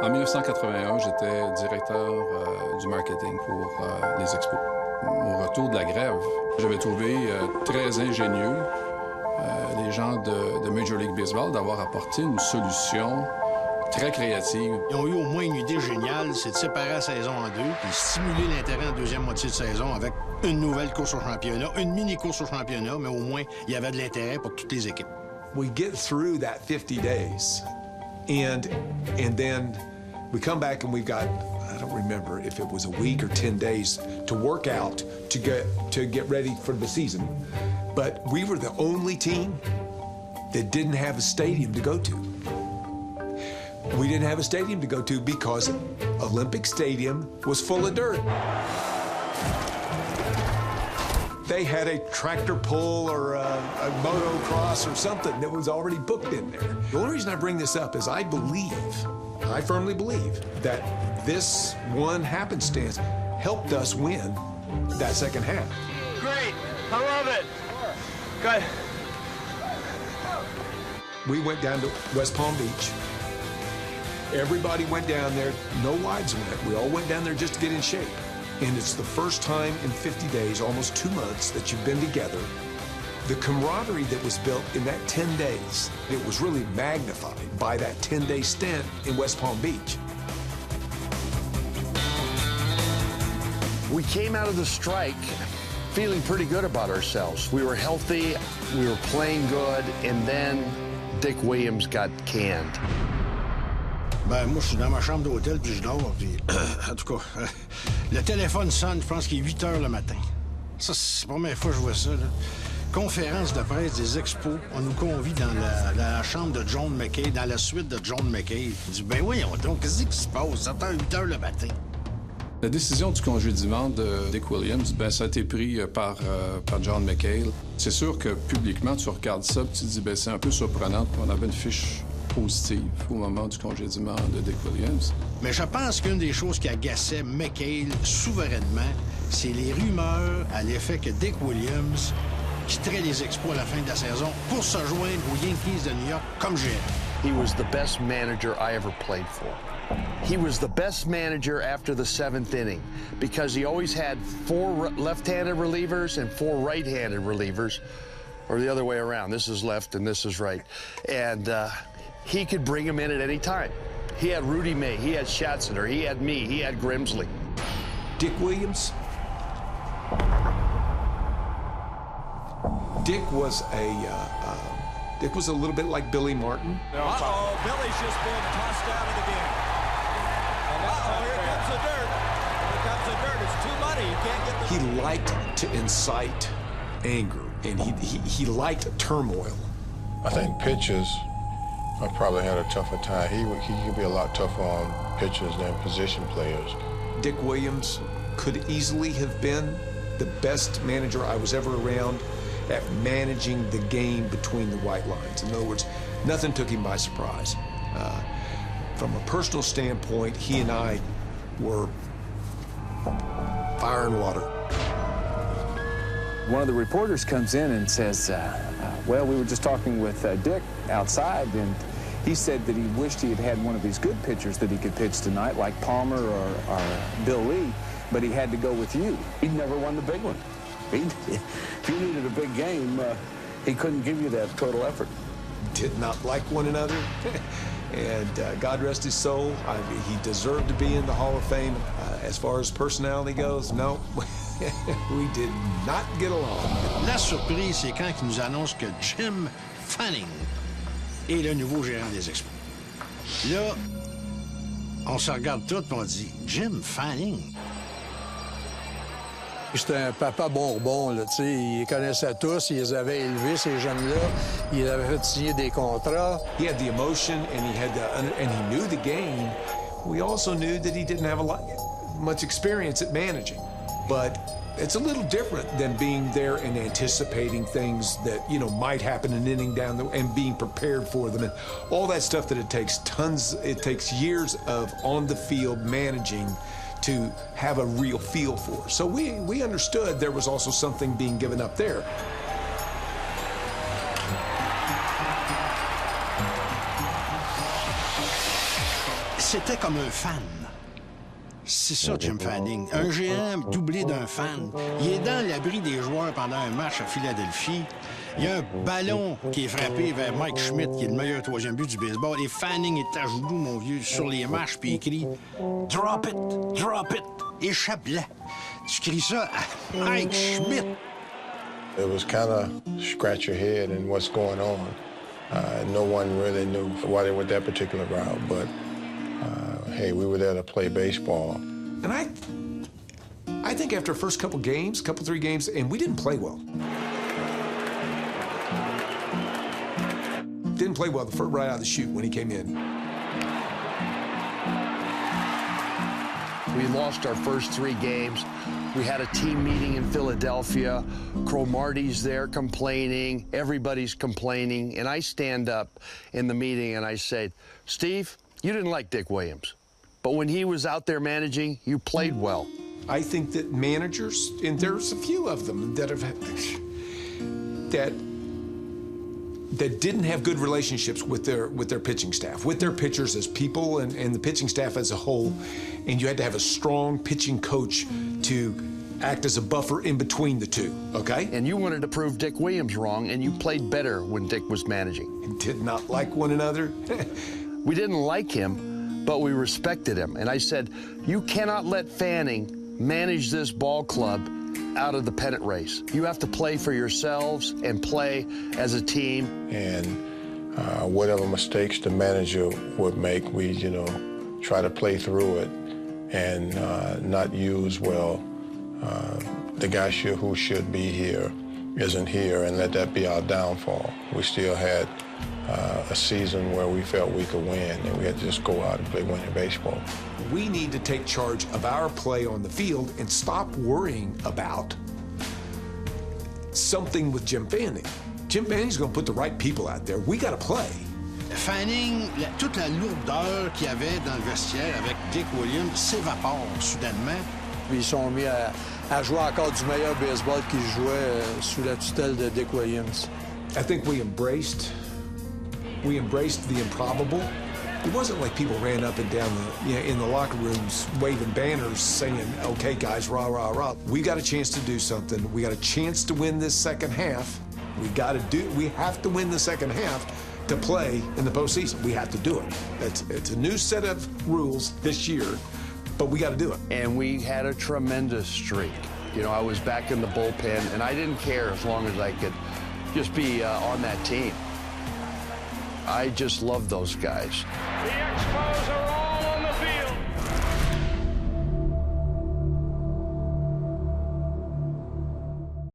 En 1981, j'étais directeur du marketing pour les Expos. Au retour de la grève, j'avais trouvé très ingénieux les gens de Major League Baseball d'avoir apporté une solution très créative. Ils ont eu au moins une idée géniale, c'est de séparer la saison en deux et stimuler l'intérêt en deuxième moitié de saison avec une nouvelle course au championnat, une mini-course au championnat, mais au moins, il y avait de l'intérêt pour toutes les équipes. We get through that 50 days, and then we come back and we've got, I don't remember if it was a week or 10 days to work out to get ready for the season. But we were the only team that didn't have a stadium to go to. We didn't have a stadium to go to because Olympic Stadium was full of dirt. They had a tractor pull or a motocross or something that was already booked in there. The only reason I bring this up is I firmly believe that this one happenstance helped us win that second half. Great, I love it. Good. We went down to West Palm Beach. Everybody went down there. No wives went. We all went down there just to get in shape. And it's the first time in 50 days, almost 2 months, that you've been together. The camaraderie that was built in that 10 days, it was really magnified by that 10-day stint in West Palm Beach. We came out of the strike feeling pretty good about ourselves. We were healthy, we were playing good, and then Dick Williams got canned. Ben, moi, je suis dans ma chambre d'hôtel, puis je dors, puis... en tout cas, le téléphone sonne, je pense qu'il est 8 heures le matin. Ça, c'est la première fois que je vois ça, là. Conférence de presse des Expos. On nous convie dans la chambre de John McKay, dans la suite de John McKay. Il dit, ben oui, donc, qu'est-ce qui se passe? Ça attend 8 heures le matin. La décision du congédiement de Dick Williams, ben, ça a été pris par John McHale. C'est sûr que publiquement, tu regardes ça et tu te dis, ben, c'est un peu surprenant. On avait une fiche positive au moment du congédiement de Dick Williams. Mais je pense qu'une des choses qui agaçait McHale souverainement, c'est les rumeurs à l'effet que Dick Williams quitterait les Expos à la fin de la saison pour se joindre aux Yankees de New York comme GM. He was the best manager I ever played for. He was the best manager after the 7th inning because he always had 4 left-handed relievers and 4 right-handed relievers, or the other way around. This is left and this is right. And he could bring them in at any time. He had Rudy May, he had Schatzner, he had me, he had Grimsley. Dick Williams. Dick was a little bit like Billy Martin. Uh-oh, Billy's just been tossed out of the game. Uh-oh, here comes the dirt. Here comes the dirt. It's too muddy. You can't get the... He liked to incite anger, and he liked turmoil. I think pitchers have probably had a tougher time. He could be a lot tougher on pitchers than position players. Dick Williams could easily have been the best manager I was ever around at managing the game between the white lines. In other words, nothing took him by surprise. From a personal standpoint, he and I were fire and water. One of the reporters comes in and says, well, we were just talking with Dick outside, and he said that he wished he had had one of these good pitchers that he could pitch tonight, like Palmer or Bill Lee, but he had to go with you. He'd never won the big one. If you needed a big game, he couldn't give you that total effort. Did not like one another, and God rest his soul, he deserved to be in the Hall of Fame. As far as personality goes, no, we did not get along. La surprise, c'est quand il nous annonce que Jim Fanning est le nouveau gérant des Expos. Là, on se regarde tous et on dit, Jim Fanning? C'était un papa bonbon, là, tu sais. Il les connaissait tous, il les avait élevés, ces jeunes-là. Il les avait fait signer des contrats. He had the emotion, and he knew the game. We also knew that he didn't have much experience at managing. But it's a little different than being there and anticipating things that, you know, might happen an inning down and being prepared for them. And all that stuff that it takes years of on-the-field managing to have a real feel for. So we understood there was also something being given up there. c'était comme un fan. C'est ça, Jim Fanning. Un géant doublé d'un fan. Il est dans l'abri des joueurs pendant un match à Philadelphie. Il y a un ballon qui est frappé vers Mike Schmidt, qui est le meilleur troisième but du baseball. Et Fanning est à genoux, mon vieux, sur les marches, puis il crie « Drop it! Drop it! » Échappe-la. Tu cries ça à Mike Schmidt. It was kind of scratch your head and what's going on. No one really knew why they went that particular route, but hey, we were there to play baseball. And I think after the first couple games, three games, and we didn't play well. Didn't play well right out of the chute when he came in. We lost our first 3 games. We had a team meeting in Philadelphia. Cromartie's there complaining. Everybody's complaining. And I stand up in the meeting and I say, Steve, you didn't like Dick Williams. But when he was out there managing, you played well. I think that managers, and there's a few of them that have that didn't have good relationships with their pitching staff, with their pitchers as people and the pitching staff as a whole. And you had to have a strong pitching coach to act as a buffer in between the two, okay? And you wanted to prove Dick Williams wrong, and you played better when Dick was managing. And did not like one another. We didn't like him, but we respected him. And I said, you cannot let Fanning manage this ball club out of the pennant race. You have to play for yourselves and play as a team. And whatever mistakes the manager would make, we, try to play through it and not use, the guy who should be here isn't here, and let that be our downfall. We still had a season where we felt we could win, and we had to just go out and play winning baseball. We need to take charge of our play on the field and stop worrying about something with Jim Fanning. Jim Fanning's going to put the right people out there. We got to play. Fanning, toute la lourdeur qu'il y avait dans le vestiaire avec Dick Williams s'évapore soudainement. Ils sont mis à jouer encore du meilleur baseball qu'ils jouaient sous la tutelle de Dick Williams. I think we embraced the improbable. It wasn't like people ran up and down in the locker rooms waving banners saying, okay, guys, rah, rah, rah. We got a chance to do something. We got a chance to win this second half. We have to win the second half to play in the postseason. We have to do it. It's a new set of rules this year, but we got to do it. And we had a tremendous streak. I was back in the bullpen, and I didn't care as long as I could just be on that team. I just love those guys. The Expos are